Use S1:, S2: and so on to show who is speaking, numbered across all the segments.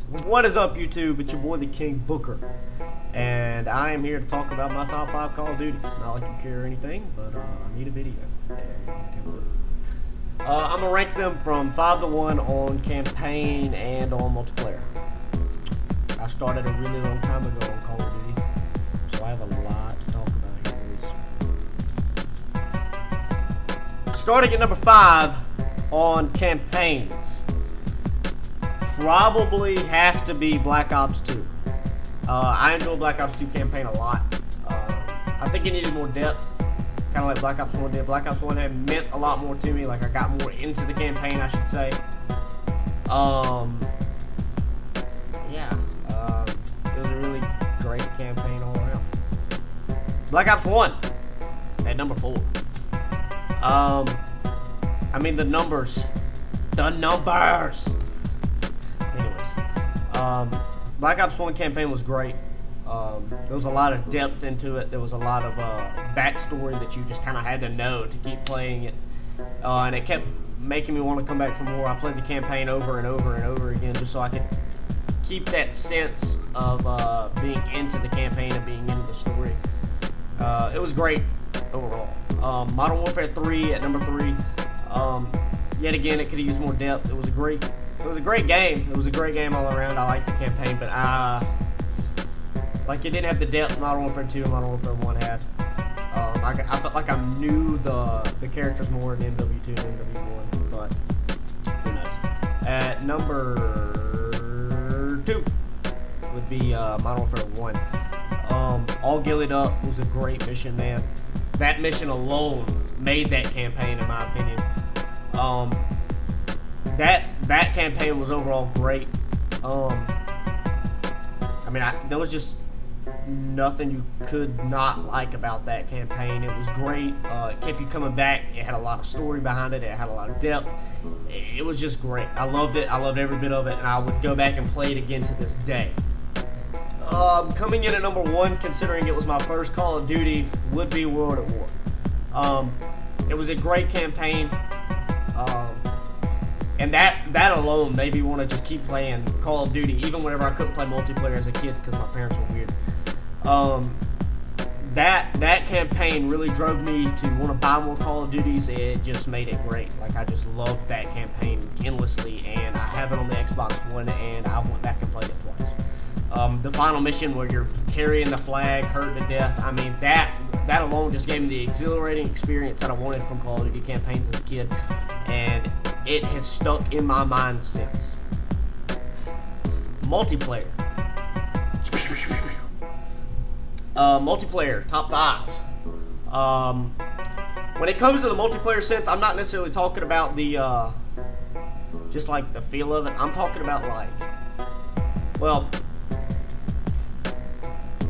S1: What is up, YouTube? It's your boy, the King Booker, and I am here to talk about my top 5 Call of Duties. Not like you care or anything, but I need a video. I'm gonna rank them from 5 to 1 on campaign and on multiplayer. I started a really long time ago on Call of Duty, so I have a lot to talk about here. Starting at number 5 on campaigns. Probably has to be Black Ops 2. I enjoy Black Ops 2 campaign a lot. I think it needed more depth, kind of like Black Ops 1 did. Black Ops 1 had meant a lot more to me, like I got more into the campaign, I should say. It was a really great campaign all around. Black Ops 1 at number 4. I mean the numbers. Black Ops 1 campaign was great. There was a lot of depth into it. There was a lot of backstory that you just kind of had to know to keep playing it. And it kept making me want to come back for more. I played the campaign over and over and over again just so I could keep that sense of being into the campaign and being into the story. It was great overall. Modern Warfare 3 at number 3. Yet again, it could have used more depth. It was a great game. It was a great game all around. I liked the campaign, but it didn't have the depth Modern Warfare 2 and Modern Warfare 1 had. I felt like I knew the characters more in MW2 and MW1, but who knows. At number 2 would be Modern Warfare 1. All Gillied Up was a great mission, man. That mission alone made that campaign, in my opinion. That campaign was overall great. There was just nothing you could not like about that campaign. It was great. It kept you coming back. It had a lot of story behind it. It had a lot of depth. It was just great. I loved it. I loved every bit of it, and I would go back and play it again to this day. Coming in at number 1, considering it was my first Call of Duty, would be World at War. It was a great campaign. And that alone made me want to just keep playing Call of Duty, even whenever I couldn't play multiplayer as a kid because my parents were weird. That campaign really drove me to want to buy more Call of Duties. It just made it great. Like, I just loved that campaign endlessly, and I have it on the Xbox One, and I went back and played it twice. The final mission where you're carrying the flag, hurt to death, I mean, that alone just gave me the exhilarating experience that I wanted from Call of Duty campaigns as a kid, and it has stuck in my mind since. Multiplayer. Multiplayer, top 5. When it comes to the multiplayer sense, I'm not necessarily talking about the, just like the feel of it. I'm talking about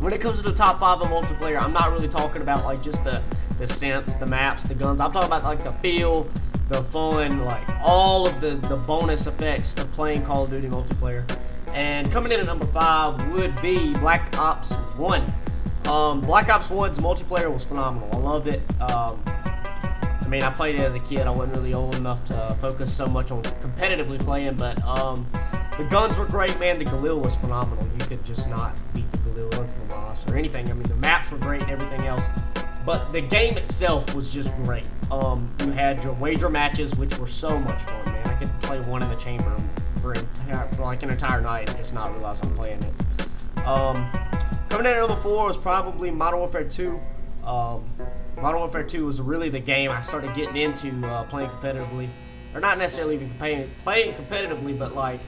S1: when it comes to the top 5 of multiplayer, I'm not really talking about like just the sense, the maps, the guns. I'm talking about like the feel, the fun, like all of the bonus effects to playing Call of Duty multiplayer. And coming in at number 5 would be Black Ops 1. Black Ops 1's multiplayer was phenomenal. I loved it. I played it as a kid. I wasn't really old enough to focus so much on competitively playing, but the guns were great, man. The Galil was phenomenal. You could just not beat the Galil from Hamas or anything. I mean, the maps were great and everything else. But the game itself was just great. You had your wager matches, which were so much fun, man. I could play one in the chamber for an entire night and just not realize I'm playing it. Coming in at number 4 was probably Modern Warfare 2. Modern Warfare 2 was really the game I started getting into playing competitively. Or not necessarily even playing competitively, but like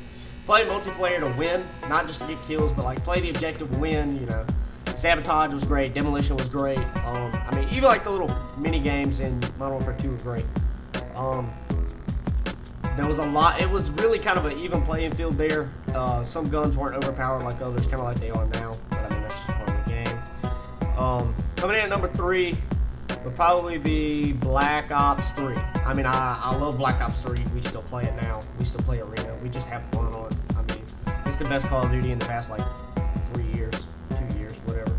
S1: playing multiplayer to win, not just to get kills, but like play the objective to win, you know. Sabotage was great, Demolition was great. Even like the little mini games in Modern Warfare 2 were great. There was a lot. It was really kind of an even playing field there. Some guns weren't overpowered like others, kind of like they are now. But that's just part of the game. Coming in at number 3 would probably be Black Ops 3. I love Black Ops 3. We still play it now. We still play Arena. We just have fun on it. It's the best Call of Duty in the past like 3 years, 2 years, whatever.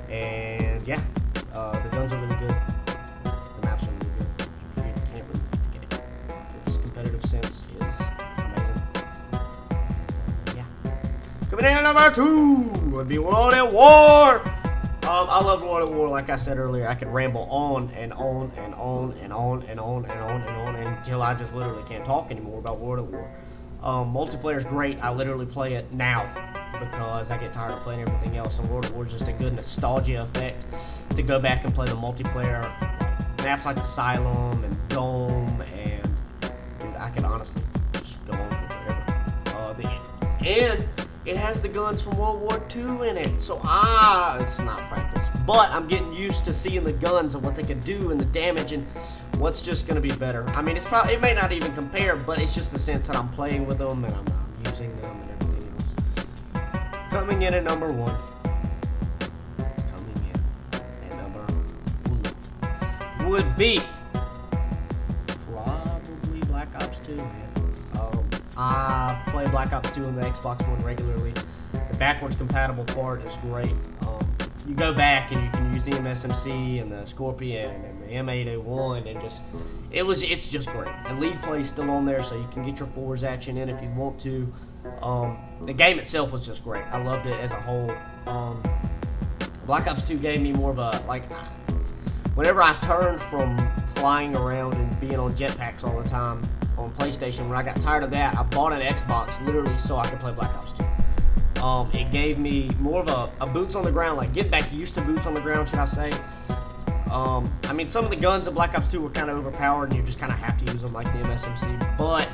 S1: And yeah, the guns are really good. The maps are really good. You can't really get it. It's competitive sense. Coming in at number 2 would be World at War. I love World at War. Like I said earlier, I could ramble on and on and on and on and on and on and on until I just literally can't talk anymore about World at War. Multiplayer is great. I literally play it now because I get tired of playing everything else. And World at War is just a good nostalgia effect to go back and play the multiplayer maps like Asylum and Dome, and dude, I could honestly just go on for forever. And it has the guns from World War II in it, so it's not practice, but I'm getting used to seeing the guns and what they can do and the damage and what's just gonna be better. I mean, it may not even compare, but it's just the sense that I'm playing with them and I'm using them and everything else. Coming in at number 1. Coming in at number 1 would be probably Black Ops 2, man. I play Black Ops 2 on the Xbox One regularly. The backwards compatible part is great. You go back and you can use the MSMC and the Scorpion and the M8A1 and it's just great. And lead play's still on there, so you can get your forwards action in if you want to. The game itself was just great. I loved it as a whole. Black Ops 2 gave me more of a, whenever I turned from flying around and being on jetpacks all the time on PlayStation, when I got tired of that, I bought an Xbox literally so I could play Black Ops 2. It gave me more of a boots on the ground, like get back used to boots on the ground, should I say. I mean, some of the guns in Black Ops 2 were kind of overpowered and you just kind of have to use them, like the MSMC, but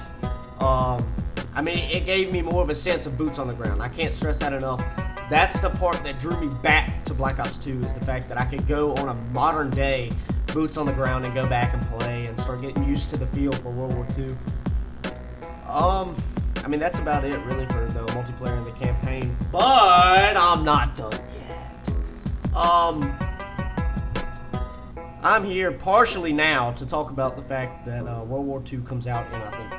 S1: I mean, it gave me more of a sense of boots on the ground. I can't stress that enough. That's the part that drew me back to Black Ops 2, is the fact that I could go on a modern day boots on the ground and go back and play and start getting used to the feel for World War II. I mean, that's about it really for the multiplayer and the campaign, but I'm not done yet. I'm here partially now to talk about the fact that World War II comes out in, I think,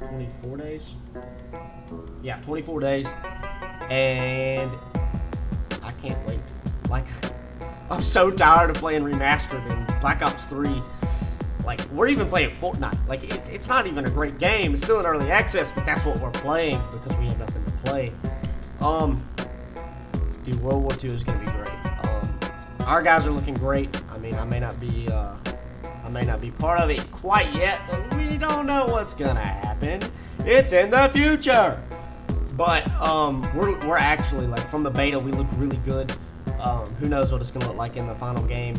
S1: 24 days? Yeah, 24 days, and I can't wait. Like, I'm so tired of playing Remastered and Black Ops 3. Like, we're even playing Fortnite. Like, it's not even a great game. It's still in early access, but that's what we're playing because we have nothing to play. Dude, World War II is gonna be great. Our guys are looking great. I mean, I may not be part of it quite yet, but we don't know what's gonna happen. It's in the future. But we're actually, like, from the beta, we look really good. Who knows what it's gonna look like in the final game.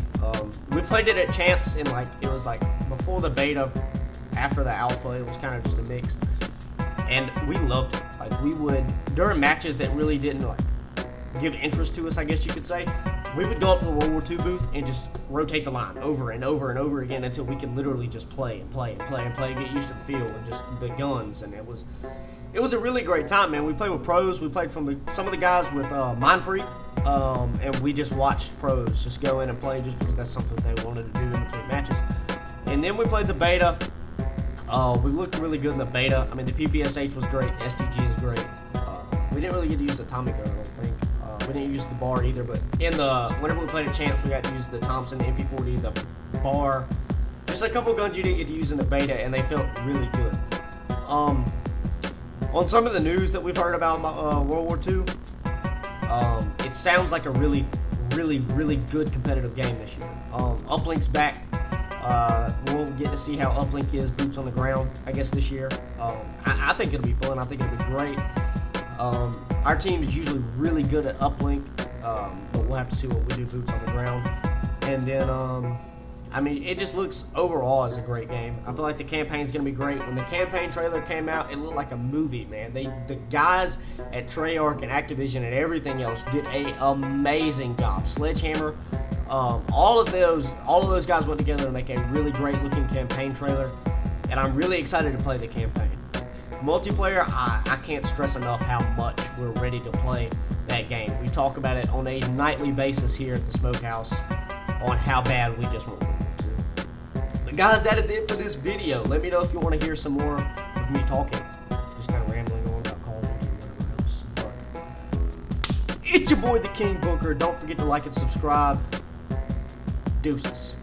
S1: We played it at Champs, and it was before the beta, after the alpha, it was kind of just a mix, and we loved it. Like, we would, during matches that really didn't give interest to us, I guess you could say, we would go up to the World War II booth and just rotate the line over and over and over again until we could literally just play and play and play and play and get used to the feel and just the guns, and it was a really great time, man. We played with pros. We played from some of the guys with Mindfreak, and we just watched pros just go in and play just because that's something they wanted to do in between matches. And then we played the beta. We looked really good in the beta. I mean, the PPSH was great. STG is great. We didn't really get to use the Tommy gun, I don't think. We didn't use the bar either, but whenever we played at Champs, we got to use the Thompson, the MP40, the bar. Just a couple guns you didn't get to use in the beta, and they felt really good. On some of the news that we've heard about World War II, it sounds like a really, really, really good competitive game this year. Uplink's back. We'll get to see how Uplink is, boots on the ground, I guess, this year. I think it'll be fun. I think it'll be great. Our team is usually really good at Uplink, but we'll have to see what we do boots on the ground. And then, I mean, it just looks overall as a great game. I feel like the campaign's gonna be great. When the campaign trailer came out, it looked like a movie, man. The guys at Treyarch and Activision and everything else did an amazing job. Sledgehammer, all of those guys went together to make a really great looking campaign trailer, and I'm really excited to play the campaign. Multiplayer, I can't stress enough how much we're ready to play that game. We talk about it on a nightly basis here at the Smokehouse on how bad we just want to. But guys, that is it for this video. Let me know if you want to hear some more of me talking. Just kind of rambling on about Call of Duty and whatever else. But it's your boy, the King Booker. Don't forget to like and subscribe. Deuces.